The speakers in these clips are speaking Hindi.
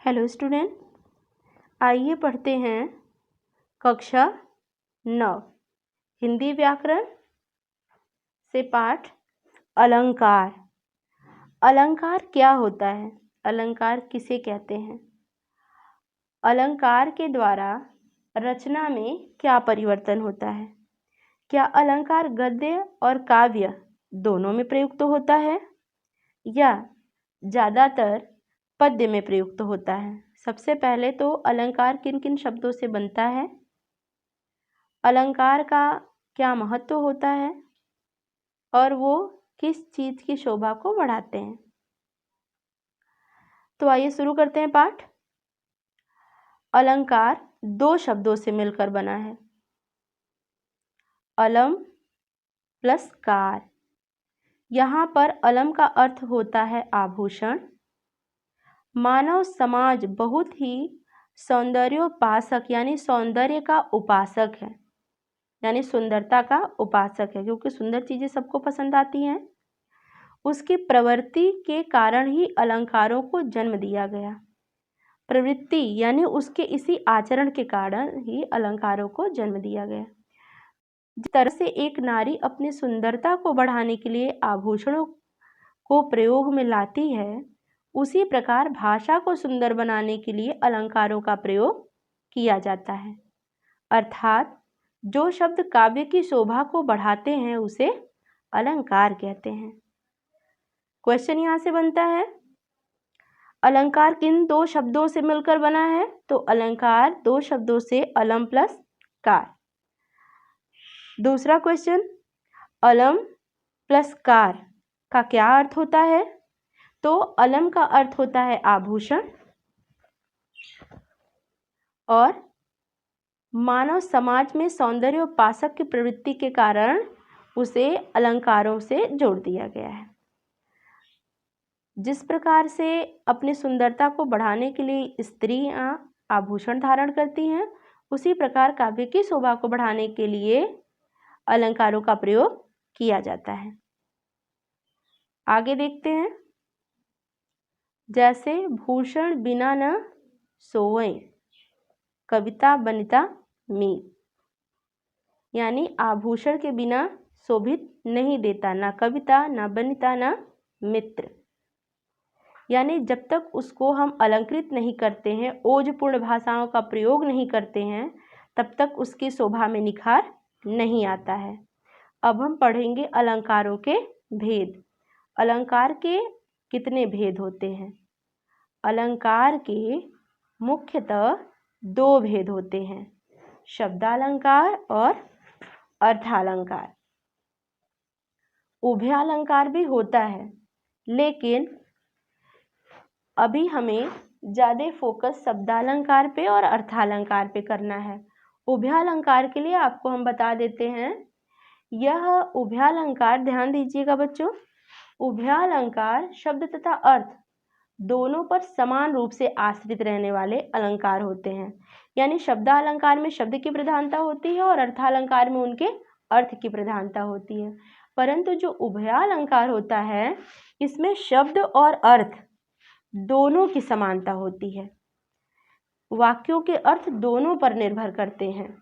हेलो स्टूडेंट, आइए पढ़ते हैं कक्षा 9 हिंदी व्याकरण से पाठ अलंकार। अलंकार क्या होता है? अलंकार किसे कहते हैं? अलंकार के द्वारा रचना में क्या परिवर्तन होता है? क्या अलंकार गद्य और काव्य दोनों में प्रयुक्त होता है या ज़्यादातर पद्य में प्रयुक्त होता है? सबसे पहले तो अलंकार किन किन शब्दों से बनता है, अलंकार का क्या महत्व होता है और वो किस चीज़ की शोभा को बढ़ाते हैं। तो आइए शुरू करते हैं पाठ। अलंकार दो शब्दों से मिलकर बना है, अलम प्लस कार। यहाँ पर अलम का अर्थ होता है आभूषण। मानव समाज बहुत ही सौंदर्योपासक यानी सौंदर्य का उपासक है, यानी सुंदरता का उपासक है, क्योंकि सुंदर चीज़ें सबको पसंद आती हैं। उसकी प्रवृत्ति के कारण ही अलंकारों को जन्म दिया गया। प्रवृत्ति यानी उसके इसी आचरण के कारण ही अलंकारों को जन्म दिया गया। जिस तरह से एक नारी अपनी सुंदरता को बढ़ाने के लिए आभूषणों को प्रयोग में लाती है, उसी प्रकार भाषा को सुंदर बनाने के लिए अलंकारों का प्रयोग किया जाता है। अर्थात जो शब्द काव्य की शोभा को बढ़ाते हैं उसे अलंकार कहते हैं। क्वेश्चन यहाँ से बनता है, अलंकार किन दो शब्दों से मिलकर बना है? तो अलंकार दो शब्दों से अलम प्लस कार। दूसरा क्वेश्चन, अलम प्लस कार का क्या अर्थ होता है? तो अलम का अर्थ होता है आभूषण और मानव समाज में सौंदर्योपासक की प्रवृत्ति के कारण उसे अलंकारों से जोड़ दिया गया है। जिस प्रकार से अपनी सुंदरता को बढ़ाने के लिए स्त्रियां आभूषण धारण करती हैं, उसी प्रकार काव्य की शोभा को बढ़ाने के लिए अलंकारों का प्रयोग किया जाता है। आगे देखते हैं, जैसे भूषण बिना न सोवै कविता बनिता मीत, यानी आभूषण के बिना शोभित नहीं देता, ना कविता ना बनिता ना मित्र। यानी जब तक उसको हम अलंकृत नहीं करते हैं, ओजपूर्ण भाषाओं का प्रयोग नहीं करते हैं, तब तक उसकी शोभा में निखार नहीं आता है। अब हम पढ़ेंगे अलंकारों के भेद। अलंकार के कितने भेद होते हैं? अलंकार के मुख्यतः दो भेद होते हैं, शब्दालंकार और अर्थालंकार। उभयालंकार भी होता है, लेकिन अभी हमें ज़्यादा फोकस शब्दालंकार पे और अर्थालंकार पे करना है। उभयालंकार के लिए आपको हम बता देते हैं, यह उभयालंकार, ध्यान दीजिएगा बच्चों, उभयालंकार शब्द तथा अर्थ दोनों पर समान रूप से आश्रित रहने वाले अलंकार होते हैं। यानी शब्दालंकार में शब्द की प्रधानता होती है और अर्थालंकार में उनके अर्थ की प्रधानता होती है। परंतु जो उभयालंकार होता है, इसमें शब्द और अर्थ दोनों की समानता होती है, वाक्यों के अर्थ दोनों पर निर्भर करते हैं,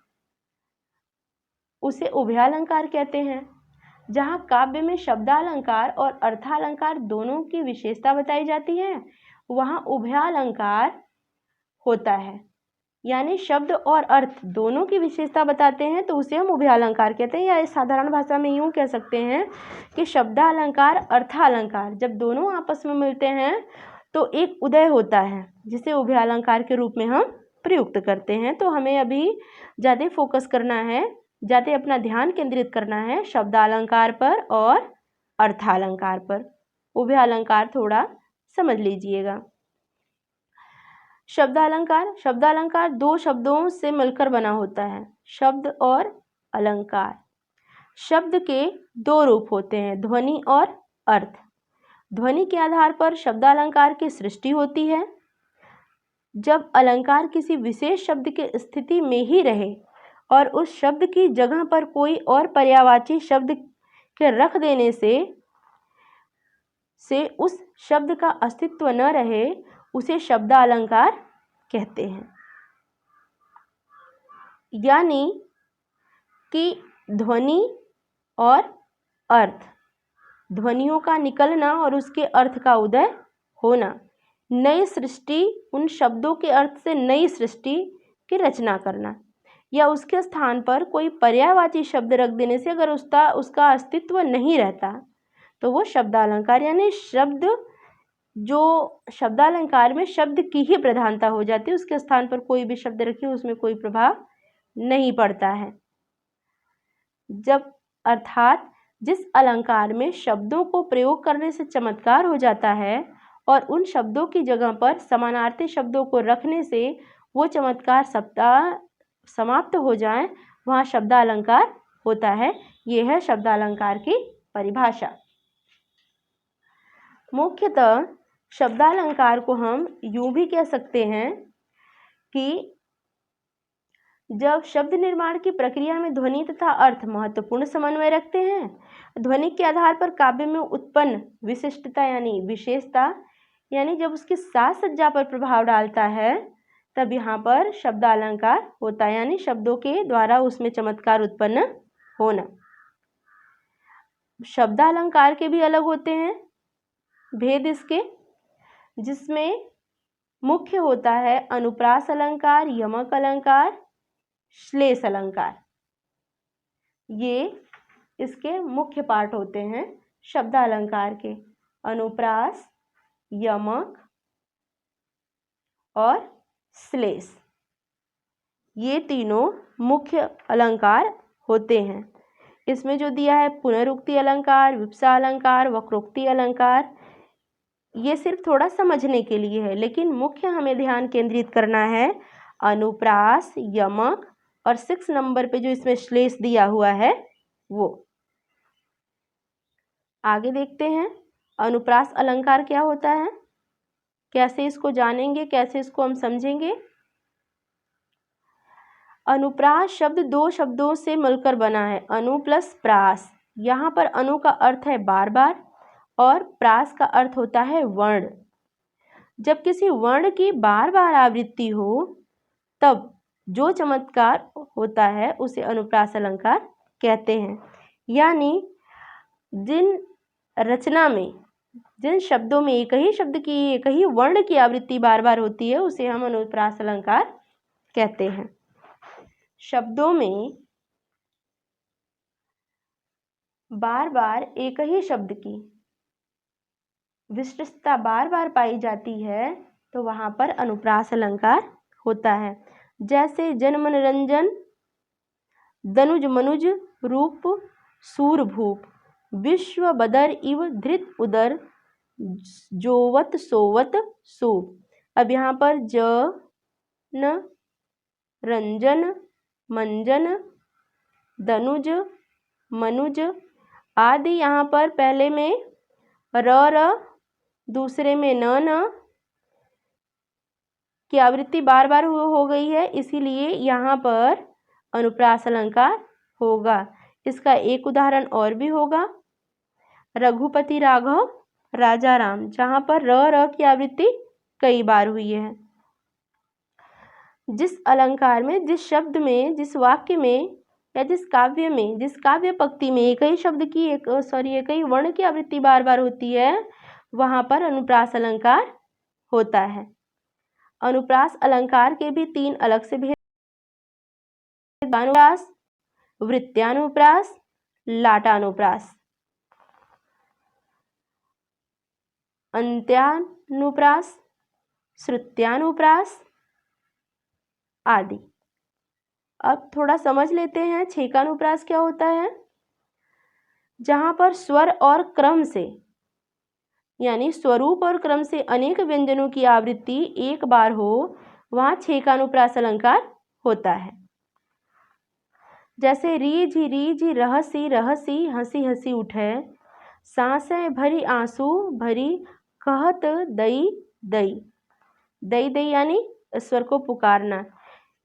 उसे उभयालंकार कहते हैं। जहाँ काव्य में शब्दालंकार और अर्थालंकार दोनों की विशेषता बताई जाती है, वहाँ उभयालंकार होता है, यानी शब्द और अर्थ दोनों की विशेषता बताते हैं, तो उसे हम उभयालंकार कहते हैं। या इस साधारण भाषा में यूँ कह सकते हैं कि शब्दालंकार अर्थालंकार जब दोनों आपस में मिलते हैं तो एक उदय होता है, जिसे उभयालंकार के रूप में हम प्रयुक्त करते हैं। तो हमें अभी ज़्यादा फोकस करना है, ज़्यादा अपना ध्यान केंद्रित करना है शब्दालंकार पर और अर्थालंकार पर। उभयालंकार थोड़ा समझ लीजिएगा। शब्दालंकार दो शब्दों से मिलकर बना होता है, शब्द और अलंकार। शब्द के दो रूप होते हैं, ध्वनि और अर्थ। ध्वनि के आधार पर शब्दालंकार की सृष्टि होती है। जब अलंकार किसी विशेष शब्द की स्थिति में ही रहे और उस शब्द की जगह पर कोई और पर्यायवाची शब्द के रख देने से उस शब्द का अस्तित्व न रहे, उसे शब्दालंकार कहते हैं। यानी कि ध्वनि और अर्थ, ध्वनियों का निकलना और उसके अर्थ का उदय होना, नई सृष्टि, उन शब्दों के अर्थ से नई सृष्टि की रचना करना, या उसके स्थान पर कोई पर्यायवाची शब्द रख देने से अगर उसका अस्तित्व नहीं रहता तो वो शब्दालंकार, यानी शब्द, जो शब्दालंकार में शब्द की ही प्रधानता हो जाती है, उसके स्थान पर कोई भी शब्द रखिए उसमें कोई प्रभाव नहीं पड़ता है। जब अर्थात जिस अलंकार में शब्दों को प्रयोग करने से चमत्कार हो जाता है और उन शब्दों की जगह पर समानार्थी शब्दों को रखने से वो चमत्कार समाप्त हो जाए, वहाँ शब्दालंकार होता है। ये है शब्दालंकार की परिभाषा। मुख्यतः शब्दालंकार को हम यूं भी कह सकते हैं कि जब शब्द निर्माण की प्रक्रिया में ध्वनि तथा अर्थ महत्वपूर्ण समन्वय रखते हैं, ध्वनि के आधार पर काव्य में उत्पन्न विशिष्टता यानी विशेषता, यानी जब उसकी साज सज्जा पर प्रभाव डालता है, तब यहाँ पर शब्दालंकार होता है, यानी शब्दों के द्वारा उसमें चमत्कार उत्पन्न होना। शब्दालंकार के भी अलग होते हैं भेद इसके, जिसमें मुख्य होता है अनुप्रास अलंकार, यमक अलंकार, श्लेष अलंकार। ये इसके मुख्य पार्ट होते हैं शब्दालंकार के, अनुप्रास, यमक और श्लेष, ये तीनों मुख्य अलंकार होते हैं। इसमें जो दिया है पुनरुक्ति अलंकार, विप्सा अलंकार, वक्रोक्ति अलंकार, ये सिर्फ थोड़ा समझने के लिए है, लेकिन मुख्य हमें ध्यान केंद्रित करना है अनुप्रास, यमक और 6 नंबर पे जो इसमें श्लेष दिया हुआ है वो। आगे देखते हैं अनुप्रास अलंकार क्या होता है, कैसे इसको जानेंगे, कैसे इसको हम समझेंगे। अनुप्रास शब्द 2 शब्दों से मिलकर बना है, अनु प्लस प्रास। यहाँ पर अनु का अर्थ है बार बार और प्रास का अर्थ होता है वर्ण। जब किसी वर्ण की बार बार आवृत्ति हो तब जो चमत्कार होता है उसे अनुप्रास अलंकार कहते हैं। यानी जिन रचना में, जिन शब्दों में एक ही शब्द की, एक ही वर्ण की आवृत्ति बार बार होती है, उसे हम अनुप्रास अलंकार कहते हैं। शब्दों में बार बार एक ही शब्द की विशिष्टता बार बार पाई जाती है तो वहाँ पर अनुप्रास अलंकार होता है। जैसे जन मन रंजन, दनुज मनुज, रूप सूर भूप, विश्व बदर इव धृत उदर, जोवत सोवत सूप। अब यहाँ पर न, रंजन, मंजन, दनुज, मनुज आदि, यहाँ पर पहले में र, दूसरे में न की आवृत्ति बार बार हो गई है, इसीलिए यहाँ पर अनुप्रास अलंकार होगा। इसका एक उदाहरण और भी होगा, रघुपति राघव राजा राम, जहाँ पर र की आवृत्ति कई बार हुई है। जिस अलंकार में, जिस शब्द में, जिस वाक्य में या जिस काव्य में, जिस काव्य पंक्ति में एक ही शब्द की एक ही वर्ण की आवृत्ति बार बार होती है, वहाँ पर अनुप्रास अलंकार होता है। अनुप्रास अलंकार के भी 3 अलग से भेद, अनुप्रास, वृत्यानुप्रास, लाटानुप्रास। अंत्यानुप्रास, श्रुत्यानुप्रास आदि। अब थोड़ा समझ लेते हैं छेकानुप्रास क्या होता है। जहाँ पर स्वर और क्रम से, यानी स्वरूप और क्रम से अनेक व्यंजनों की आवृत्ति एक बार हो, वहाँ छेकानुप्रास अलंकार होता है। जैसे रीझी रहसी रहसी, हंसी हंसी उठे, सांसें भरी आंसू भरी, कहत दई दई। दई दई यानी स्वर को पुकारना।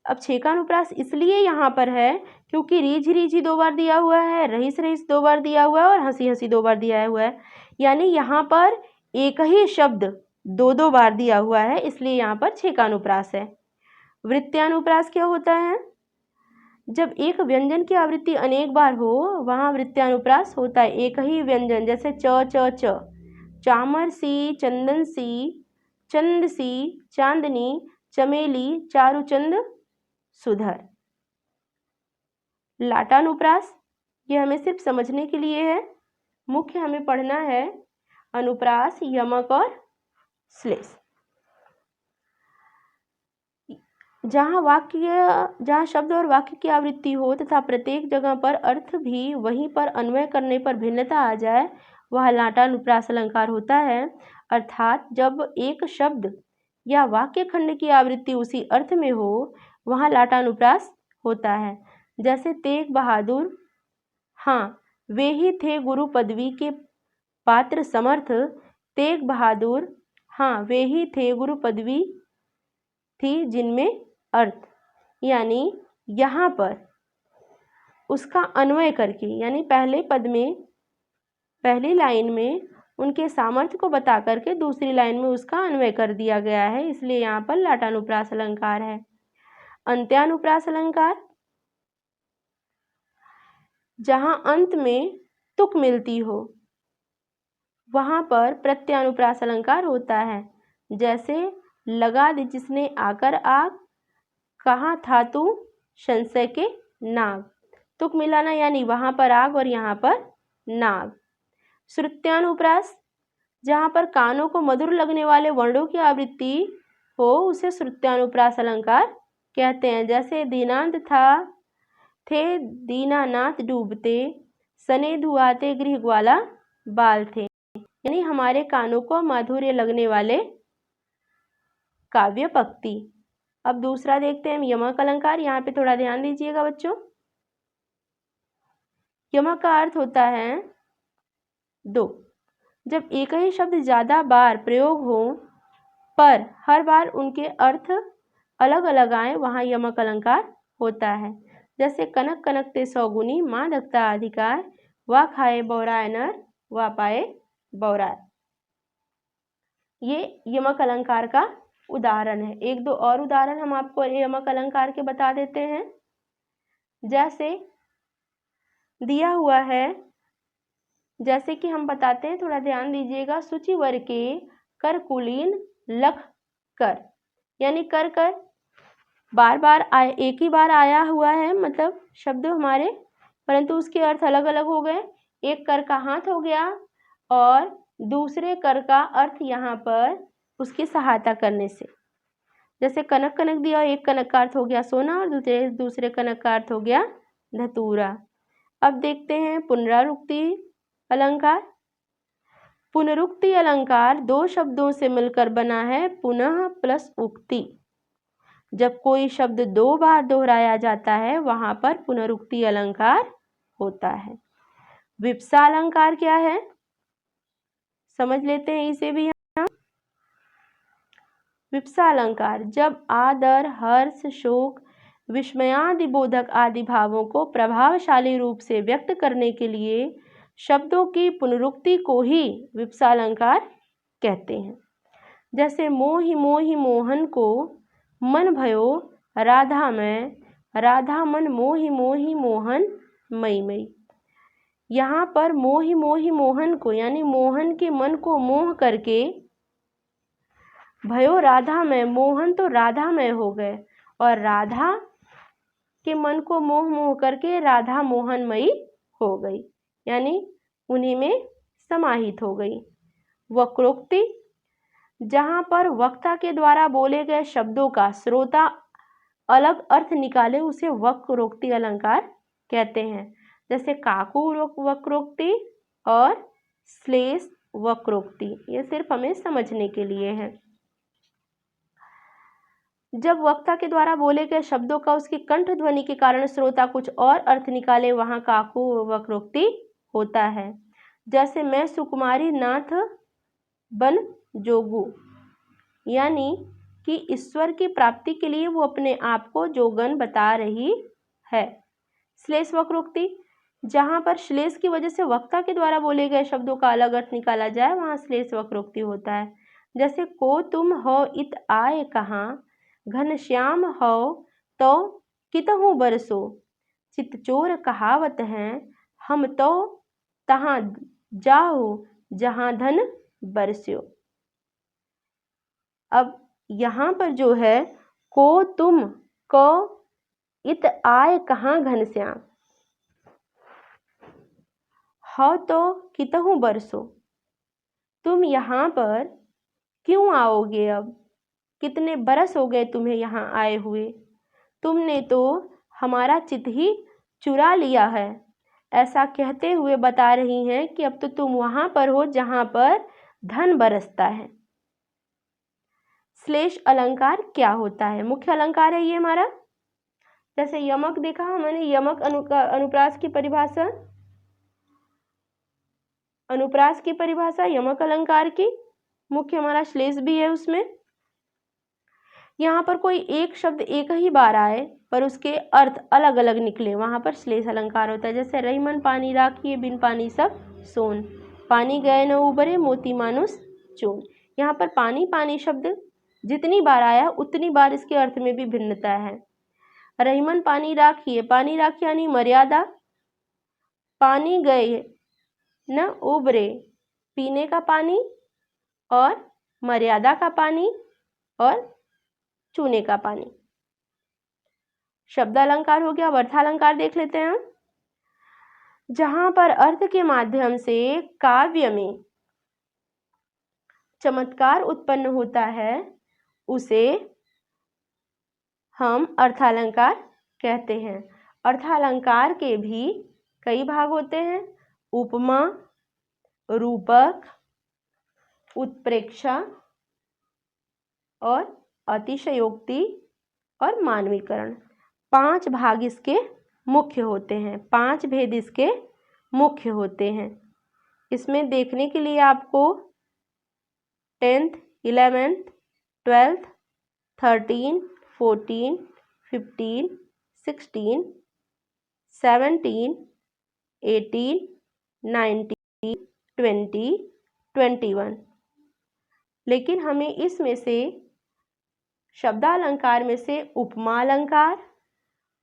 अब छेकानुप्रास इसलिए यहाँ पर है क्योंकि रीझी 2 बार दिया हुआ है, रहीस 2 बार दिया हुआ है और हंसी हंसी 2 बार दिया हुआ है। यानी यहाँ पर एक ही शब्द दो दो बार दिया हुआ है, इसलिए यहाँ पर 6 का अनुप्रास है। वृत्त्यानुप्रास क्या होता है? जब एक व्यंजन की आवृत्ति अनेक बार हो वहाँ वृत्त्यानुप्रास होता है। एक ही व्यंजन, जैसे च, चामर सी, चंदन सी, चंद सी, चांदनी, चमेली, चारुचंद, सुधर। लाटानुप्रास, ये हमें सिर्फ समझने के लिए है, मुख्य हमें पढ़ना है अनुप्रास, यमक और श्लेष। जहाँ शब्द और वाक्य की आवृत्ति हो तथा प्रत्येक जगह पर अर्थ भी वहीं पर अन्वय करने पर भिन्नता आ जाए, वह लाटानुप्रास अलंकार होता है। अर्थात जब एक शब्द या वाक्य खंड की आवृत्ति उसी अर्थ में हो वहाँ लाटानुप्रास होता है। जैसे तेग बहादुर, हाँ वे ही थे गुरु पदवी के पात्र समर्थ। तेग बहादुर, हाँ वे ही थे गुरु पदवी थी जिनमें अर्थ, यानी यहाँ पर उसका अन्वय करके, यानी पहले पद में पहली लाइन में उनके सामर्थ्य को बता करके दूसरी लाइन में उसका अन्वय कर दिया गया है, इसलिए यहाँ पर लाटानुप्रास अलंकार है। अंत्यानुप्रास अलंकार, जहाँ अंत में तुक मिलती हो वहाँ पर प्रत्यानुप्रास अलंकार होता है। जैसे लगा दे जिसने आकर आग, कहाँ था तू संशय के नाग। तुक मिलाना, यानी वहाँ पर आग और यहाँ पर नाग। श्रुत्यानुप्रास, जहाँ पर कानों को मधुर लगने वाले वर्णों की आवृत्ति हो उसे श्रुत्यानुप्रास अलंकार कहते हैं। जैसे दीनांत था थे दीनानाथ डूबते, सने धुआते गृह ग्वाला बाल थे, यानी हमारे कानों को माधुर्य लगने वाले काव्य पंक्ति। अब दूसरा देखते हैं यमक अलंकार। यहाँ पे थोड़ा ध्यान दीजिएगा बच्चों। यमक का अर्थ होता है दो। जब एक ही शब्द ज्यादा बार प्रयोग हो पर हर बार उनके अर्थ अलग अलग आए वहाँ यमक अलंकार होता है। जैसे कनक कनकते सौगुनी, माँ धकता अधिकार, वा खाए बौराय नर, वा पाए बौराय। ये यमक अलंकार का उदाहरण है। एक दो और उदाहरण हम आपको यमक अलंकार के बता देते हैं। जैसे दिया हुआ है, जैसे कि हम बताते हैं, थोड़ा ध्यान दीजिएगा। सूचिवर के कर कुलीन लख कर, यानी कर कर बार बार आए, एक ही बार आया हुआ है, मतलब शब्द हमारे, परंतु उसके अर्थ अलग अलग हो गए। एक कर का हाथ हो गया और दूसरे कर का अर्थ यहाँ पर उसकी सहायता करने से। जैसे कनक कनक दिया, एक कनक का अर्थ हो गया सोना और दूसरे कनक का अर्थ हो गया धतूरा। अब देखते हैं पुनरावृत्ति अलंकार। पुनरुक्ति अलंकार दो शब्दों से मिलकर बना है, पुनः प्लस उक्ति। जब कोई शब्द दो बार दोहराया जाता है वहां पर पुनरुक्ति अलंकार होता है। विप्सा अलंकार क्या है, समझ लेते हैं इसे भी हम। विप्सा अलंकार जब आदर, हर्ष, शोक, विस्मयादि बोधक आदि भावों को प्रभावशाली रूप से व्यक्त करने के लिए शब्दों की पुनरुक्ति को ही विप्सा अलंकार कहते हैं। जैसे मोहि मोहि मोहन को मन भयो राधा में, राधा मन मोहि मोहि मोहन मई मई। यहाँ पर मोहि मोहि मोहन को, यानी मोहन के मन को मोह करके, भयो राधा में, मोहन तो राधा में हो गए, और राधा के मन को मोह मोह करके राधा मोहनमयी हो गई, यानी उन्हीं में समाहित हो गई। वक्रोक्ति, जहाँ पर वक्ता के द्वारा बोले गए शब्दों का श्रोता अलग अर्थ निकाले उसे वक्रोक्ति अलंकार कहते हैं। जैसे काकू वक्रोक्ति और श्लेष वक्रोक्ति, ये सिर्फ हमें समझने के लिए है। जब वक्ता के द्वारा बोले गए शब्दों का उसकी कंठ ध्वनि के कारण श्रोता कुछ और अर्थ निकाले वहाँ काकू वक्रोक्ति होता है। जैसे मैं सुकुमारी नाथ बन जोगू, यानी कि ईश्वर की प्राप्ति के लिए वो अपने आप को जोगन बता रही है। श्लेष वक्रोक्ति, जहाँ पर श्लेष की वजह से वक्ता के द्वारा बोले गए शब्दों का अलग अर्थ निकाला जाए वहाँ श्लेष वक्रोक्ति होता है। जैसे को तुम हो इत आए कहाँ, घनश्याम हो तो कितहु बरसो, चितचोर कहावत है, हम तो तहाँ जाओ जहाँ धन बरस्यो। अब यहाँ पर जो है को तुम को इत आए कहाँ घनश्याम, हो तो कितहु बरसो, तुम यहाँ पर क्यों आओगे, अब कितने बरस हो गए तुम्हें यहाँ आए हुए, तुमने तो हमारा चित ही चुरा लिया है। ऐसा कहते हुए बता रही हैं कि अब तो तुम वहाँ पर हो जहाँ पर धन बरसता है। श्लेष अलंकार क्या होता है? मुख्य अलंकार है ये हमारा। जैसे यमक देखा हमने, यमक अनुप्रास की परिभाषा, अनुप्रास की परिभाषा यमक अलंकार की, मुख्य हमारा श्लेष भी है उसमें। यहाँ पर कोई एक शब्द एक ही बार आए पर उसके अर्थ अलग अलग निकले, वहाँ पर श्लेष अलंकार होता है। जैसे रही मन पानी राखिए, बिन पानी सब सोन, पानी गए न उबरे, मोती मानुष चोन। यहाँ पर पानी पानी शब्द जितनी बार आया उतनी बार इसके अर्थ में भी भिन्नता है। रही मन पानी राखिए, पानी राखिए यानी मर्यादा, पानी गए न उबरे, पीने का पानी और मर्यादा का पानी और चूने का पानी। शब्द अलंकार हो गया। अर्थालंकार देख लेते हैं हम। जहां पर अर्थ के माध्यम से काव्य में चमत्कार उत्पन्न होता है उसे हम अर्थालंकार कहते हैं। अर्थालंकार के भी कई भाग होते हैं, उपमा, रूपक, उत्प्रेक्षा और अतिशयोक्ति और मानवीकरण। 5 भाग इसके मुख्य होते हैं, 5 भेद इसके मुख्य होते हैं। इसमें देखने के लिए आपको 10th, 11th, 12th, 13, 14, 15, 16, 17, 18, 19, 20, 21। लेकिन हमें इसमें से शब्दालंकार में से उपमा अलंकार,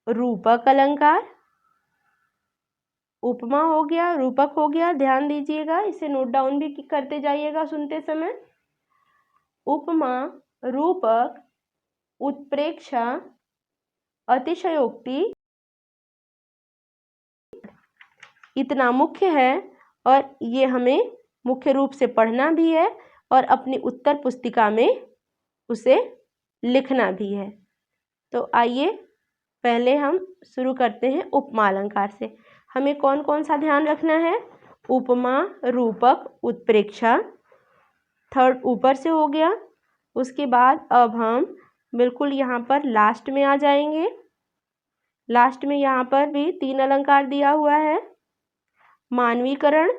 रूपक अलंकार, उपमा हो गया, रूपक हो गया, ध्यान दीजिएगा, इसे नोट डाउन भी करते जाइएगा सुनते समय। उपमा, रूपक, उत्प्रेक्षा, अतिशयोक्ति, इतना मुख्य है और ये हमें मुख्य रूप से पढ़ना भी है और अपनी उत्तर पुस्तिका में उसे लिखना भी है। तो आइए पहले हम शुरू करते हैं उपमा अलंकार से। हमें कौन कौन सा ध्यान रखना है? उपमा, रूपक, उत्प्रेक्षा, थर्ड ऊपर से हो गया। उसके बाद अब हम बिल्कुल यहाँ पर लास्ट में आ जाएंगे। लास्ट में यहाँ पर भी 3 अलंकार दिया हुआ है। मानवीकरण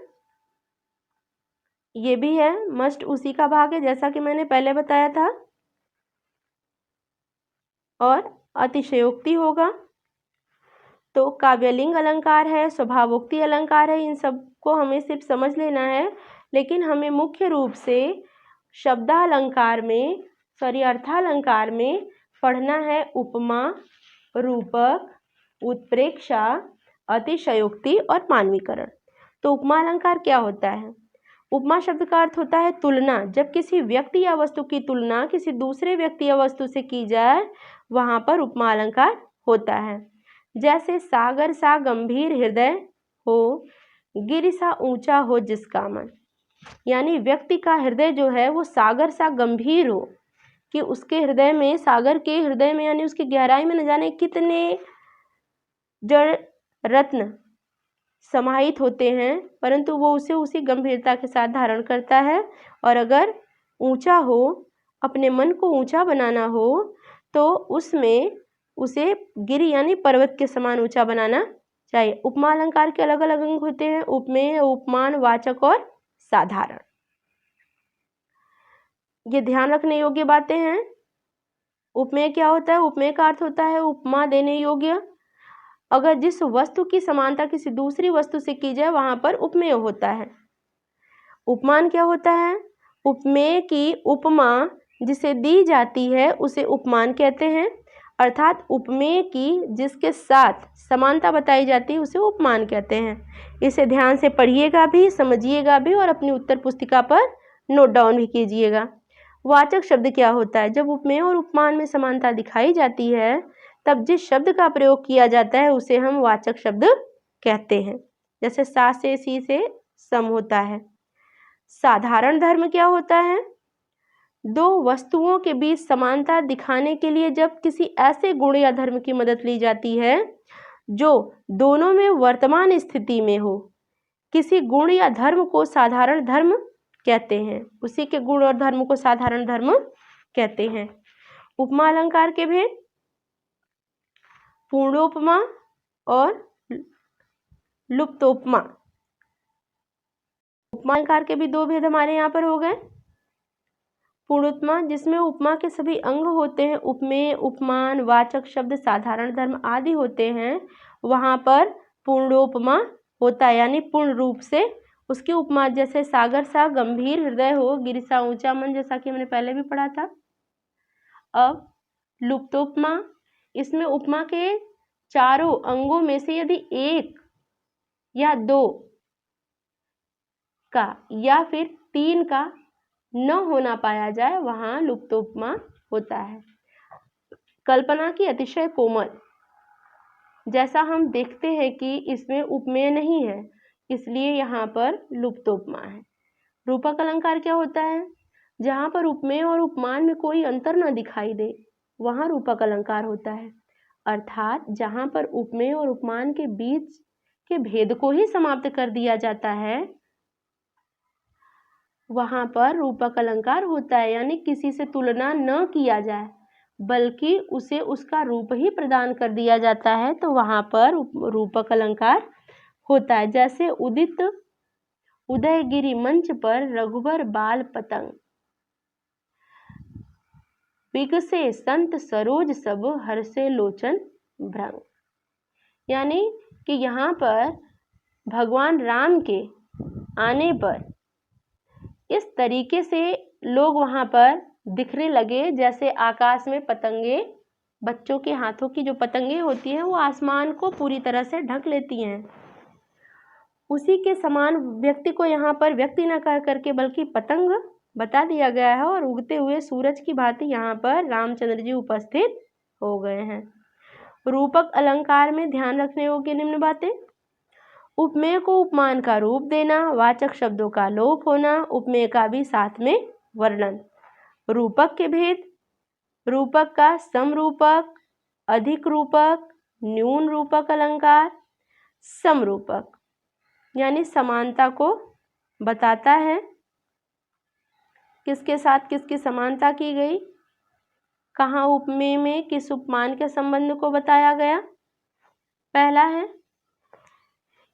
ये भी है, मस्ट उसी का भाग है जैसा कि मैंने पहले बताया था। और अतिशयोक्ति होगा। तो काव्यलिंग अलंकार है, स्वभावोक्ति अलंकार है, इन सबको हमें सिर्फ समझ लेना है। लेकिन हमें मुख्य रूप से शब्दालंकार में अर्थालंकार में पढ़ना है उपमा, रूपक, उत्प्रेक्षा, अतिशयोक्ति और मानवीकरण। तो उपमा अलंकार क्या होता है? उपमा शब्द का अर्थ होता है तुलना। जब किसी व्यक्ति या वस्तु की तुलना किसी दूसरे व्यक्ति या वस्तु से की जाए वहाँ पर उपमा अलंकार होता है। जैसे सागर सा गंभीर हृदय हो, गिरि सा ऊंचा हो जिसका मन, यानी व्यक्ति का हृदय जो है वो सागर सा गंभीर हो कि उसके हृदय में, सागर के हृदय में यानी उसकी गहराई में न जाने कितने जड़ रत्न समाहित होते हैं, परंतु वो उसे उसी गंभीरता के साथ धारण करता है। और अगर ऊंचा हो, अपने मन को ऊंचा बनाना हो तो उसमें उसे गिरि यानी पर्वत के समान ऊंचा बनाना चाहिए। उपमा अलंकार के अलग अलग अंग होते हैं, उपमेय, उपमान, वाचक और साधारण। ये ध्यान रखने योग्य बातें हैं। उपमेय क्या होता है? उपमेय का अर्थ होता है उपमा देने योग्य। अगर जिस वस्तु की समानता किसी दूसरी वस्तु से की जाए वहां पर उपमेय होता है। उपमान क्या होता है? उपमेय की उपमा जिसे दी जाती है उसे उपमान कहते हैं, अर्थात उपमेय की जिसके साथ समानता बताई जाती है उसे उपमान कहते हैं। इसे ध्यान से पढ़िएगा भी, समझिएगा भी और अपनी उत्तर पुस्तिका पर नोट डाउन भी कीजिएगा। वाचक शब्द क्या होता है? जब उपमेय और उपमान में समानता दिखाई जाती है तब जिस शब्द का प्रयोग किया जाता है उसे हम वाचक शब्द कहते हैं। जैसे सा से सी से सम होता है। साधारण धर्म क्या होता है? दो वस्तुओं के बीच समानता दिखाने के लिए जब किसी ऐसे गुण या धर्म की मदद ली जाती है जो दोनों में वर्तमान स्थिति में हो। किसी गुण या धर्म को साधारण धर्म कहते हैं, उसी के गुण और धर्म को साधारण धर्म कहते हैं। उपमा अलंकार के भेद पूर्णोपमा और लुप्तोपमा। उपमा अलंकार के भी दो भेद हमारे यहाँ पर हो गए। पूर्णोपमा जिसमें उपमा के सभी अंग होते हैं, उपमेय, उपमान, वाचक शब्द, साधारण धर्म आदि होते हैं, वहाँ पर पूर्णोपमा होता है, यानी पूर्ण रूप से उसकी उपमा। जैसे सागर सा गंभीर हृदय हो, गिर सा ऊंचा मन, जैसा कि हमने पहले भी पढ़ा था। अब लुप्तोपमा, इसमें उपमा के चारों अंगों में से यदि एक या दो का या फिर तीन का न होना पाया जाए वहाँ लुप्तोपमा होता है। कल्पना की अतिशय कोमल, जैसा हम देखते हैं कि इसमें उपमेय नहीं है इसलिए यहाँ पर लुप्तोपमा है। रूपक अलंकार क्या होता है? जहाँ पर उपमेय और उपमान में कोई अंतर न दिखाई दे वहाँ रूपक अलंकार होता है, अर्थात जहाँ पर उपमेय और उपमान के बीच के भेद को ही समाप्त कर दिया जाता है वहाँ पर रूपक अलंकार होता है, यानी किसी से तुलना न किया जाए बल्कि उसे उसका रूप ही प्रदान कर दिया जाता है, तो वहाँ पर रूपक अलंकार होता है। जैसे उदित उदयगिरि मंच पर रघुबर बाल पतंग, बिगसे संत सरोज सब हर्षे लोचन भ्रंग। यानी कि यहाँ पर भगवान राम के आने पर इस तरीके से लोग वहाँ पर दिखने लगे जैसे आकाश में पतंगे, बच्चों के हाथों की जो पतंगे होती हैं वो आसमान को पूरी तरह से ढक लेती हैं। उसी के समान व्यक्ति को यहाँ पर व्यक्ति न कह करके बल्कि पतंग बता दिया गया है और उगते हुए सूरज की भांति यहाँ पर रामचंद्र जी उपस्थित हो गए हैं। रूपक अलंकार में ध्यान रखने योग्य निम्न बातें: उपमेय को उपमान का रूप देना, वाचक शब्दों का लोप होना, उपमेय का भी साथ में वर्णन। रूपक के भेद: रूपक का समरूपक, अधिक रूपक, न्यून रूपक अलंकार। समरूपक यानी समानता को बताता है, किसके साथ किसकी समानता की गई, कहाँ उपमेय में किस उपमान के संबंध को बताया गया। पहला है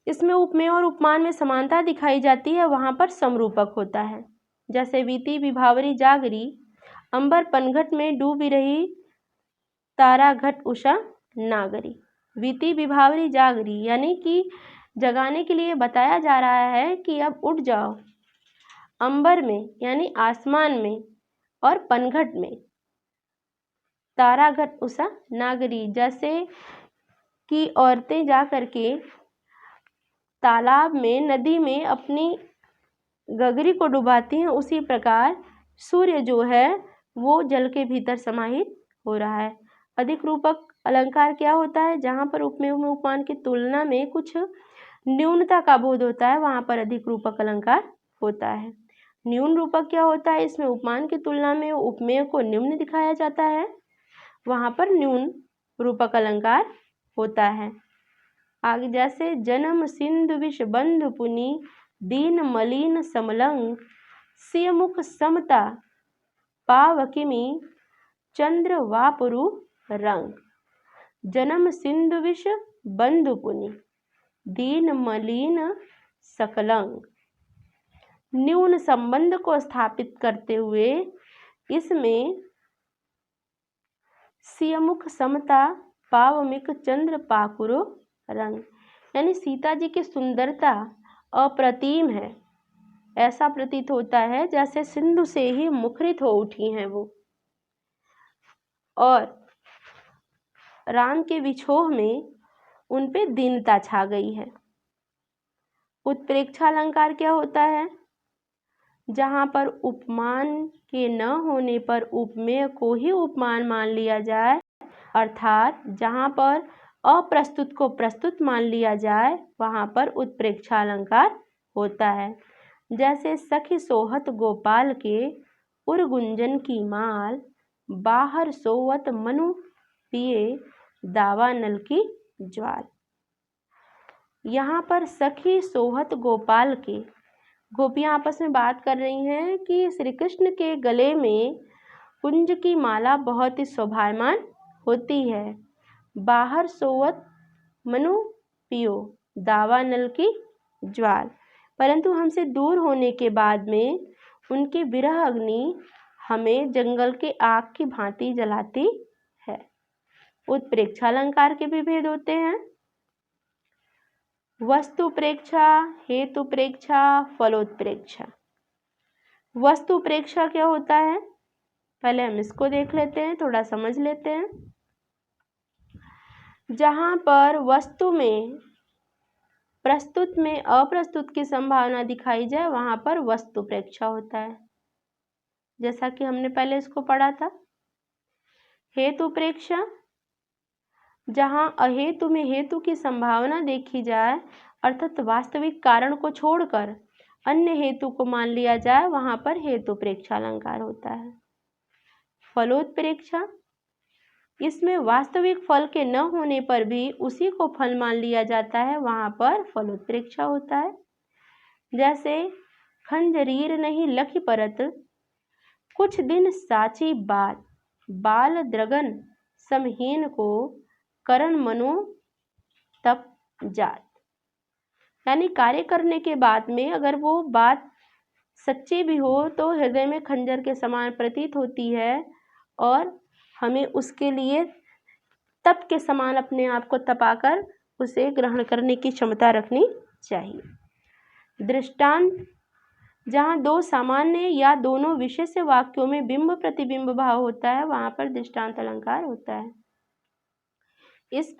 इसमें उपमेय और उपमान में समानता दिखाई जाती है वहाँ पर समरूपक होता है। जैसे वीति विभावरी जागरी, अंबर पनघट में डूबी रही तारा घट उषा नागरी। वीति विभावरी जागरी यानी कि जगाने के लिए बताया जा रहा है कि अब उठ जाओ। अंबर में यानी आसमान में और पनघट में तारा घट उषा नागरी, जैसे कि औरतें जा करके तालाब में, नदी में अपनी गगरी को डुबाती हैं, उसी प्रकार सूर्य जो है वो जल के भीतर समाहित हो रहा है। अधिक रूपक अलंकार क्या होता है? जहाँ पर उपमेय में उपमान की तुलना में कुछ न्यूनता का बोध होता है वहाँ पर अधिक रूपक अलंकार होता है। न्यून रूपक क्या होता है? इसमें उपमान की तुलना में उपमेय को निम्न दिखाया जाता है, वहाँ पर न्यून रूपक अलंकार होता है। आगे जैसे जन्म सिंधु विष बंधु पुनि, दीन मलिन समलंग, सिय मुख समता पावकिमी, चंद्र वापुरु रंग। जन्म सिंधु विष बंधु पुनि, दीन मलिन सकलंग। न्यून संबंध को स्थापित करते हुए इसमें सियमुख समता पावमिक चंद्र पाकुरो रंग, यानी सीता जी की सुंदरता अप्रतिम है ऐसा प्रतीत होता है जैसे सिंधु से ही मुखरित हो उठी हैं वो, और राम के विछोह में उन पे दीनता छा गई है। उत्प्रेक्षा अलंकार क्या होता है? जहाँ पर उपमान के न होने पर उपमेय को ही उपमान मान लिया जाए, अर्थात जहाँ पर अप्रस्तुत को प्रस्तुत मान लिया जाए, वहाँ पर उत्प्रेक्षा अलंकार होता है। जैसे सखी सोहत गोपाल के उर गुंजन की माल, बाहर सोवत मनु पिए दावा नल की ज्वाल। यहाँ पर सखी सोहत गोपाल के, गोपियाँ आपस में बात कर रही हैं कि श्री कृष्ण के गले में कुंज की माला बहुत ही शोभायमान होती है। बाहर सोवत मनु पियो दावा नल की ज्वाल, परंतु हमसे दूर होने के बाद में उनकी विरह अग्नि हमें जंगल के आग की भांति जलाती है। उत्प्रेक्षा अलंकार के भी भेद होते हैं। वस्तु प्रेक्षा, हेतु प्रेक्षा, फलोत्प्रेक्षा। वस्तु प्रेक्षा क्या होता है? पहले हम इसको देख लेते हैं, थोड़ा समझ लेते हैं। जहाँ पर वस्तु में प्रस्तुत में अप्रस्तुत की संभावना दिखाई जाए, वहाँ पर वस्तु प्रेक्षा होता है, जैसा कि हमने पहले इसको पढ़ा था। हेतु प्रेक्षा, जहाँ अहेतु में हेतु की संभावना देखी जाए, अर्थात वास्तविक कारण को छोड़कर अन्य हेतु को मान लिया जाए, वहाँ पर हेतु प्रेक्षा अलंकार होता है। फलोत्प्रेक्षा, इसमें वास्तविक फल के न होने पर भी उसी को फल मान लिया जाता है, वहाँ पर फलोत्प्रेक्षा होता है। जैसे खंजरीर नहीं लखी परत, कुछ दिन साची बात, बाल द्रगन समहीन को करण मनो तप जात। यानी कार्य करने के बाद में अगर वो बात सच्ची भी हो तो हृदय में खंजर के समान प्रतीत होती है, और हमें उसके लिए तप के समान अपने आप को तपाकर उसे ग्रहण करने की क्षमता रखनी चाहिए। दृष्टांत, जहाँ दो सामान्य या दोनों विशेष वाक्यों में बिंब प्रतिबिंब भाव होता है, वहाँ पर दृष्टांत अलंकार होता है। इस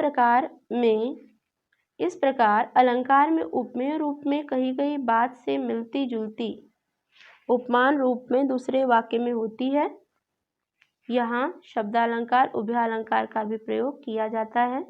प्रकार अलंकार में उपमेय रूप में कही गई बात से मिलती जुलती उपमान रूप में दूसरे वाक्य में होती है। यहाँ शब्दालंकार उभयालंकार का भी प्रयोग किया जाता है।